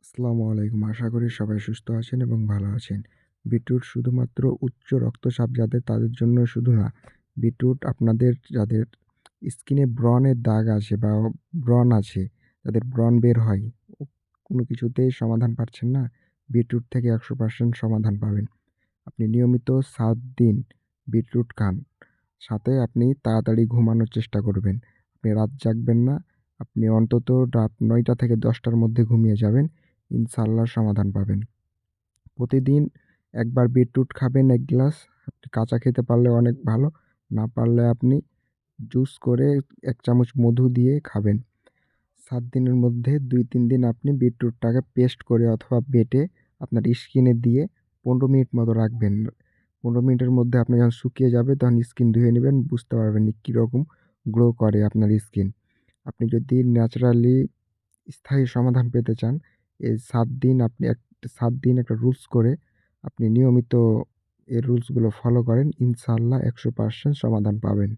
আসসালামু আলাইকুম। আশা করি সবাই সুস্থ আছেন এবং ভালো আছেন। বিটরুট শুধুমাত্র উচ্চ রক্তচাপ যাদের তাদের জন্য শুধু না, বিটরুট আপনাদের যাদের স্কিনে ব্রণের দাগ আছে বা ব্রণ আছে, যাদের ব্রণ বের হয়, কোনো কিছুতেই সমাধান পাচ্ছেন না, বিটরুট থেকে ১০০% সমাধান পাবেন। আপনি নিয়মিত ৭ দিন বিটরুট খান। সাথে আপনি তাড়াতাড়ি ঘুমানোর চেষ্টা করবেন। আপনি রাত জাগবেন না। আপনি অন্তত রাত ৯টা থেকে ১০টার মধ্যে ঘুমিয়ে যাবেন। ইনশাআল্লাহ সমাধান পাবেন। প্রতিদিন একবার বিটরুট খাবেন ১ গ্লাস। আপনি কাঁচা খেতে পারলে অনেক ভালো। না পারলে আপনি জুস করে ১ চামচ মধু দিয়ে খাবেন। ৭ দিনের মধ্যে ২-৩ দিন আপনি বিটরুটটাকে পেস্ট করে অথবা বেটে আপনার স্কিনে দিয়ে ১৫ মিনিট মতো রাখবেন। ১৫ মিনিটের মধ্যে আপনি যখন শুকিয়ে যাবে তখন স্কিন ধুয়ে নিবেন, বুঝতে পারবেন কীরকম গ্লো করে আপনার স্কিন। আপনি যদি ন্যাচারালি স্থায়ী সমাধান পেতে চান, এই ৭ দিন আপনি ৭ দিন একটা রুলস করে আপনি নিয়মিত এই রুলসগুলো ফলো করেন, ইনশাআল্লাহ ১০০% সমাধান পাবেন।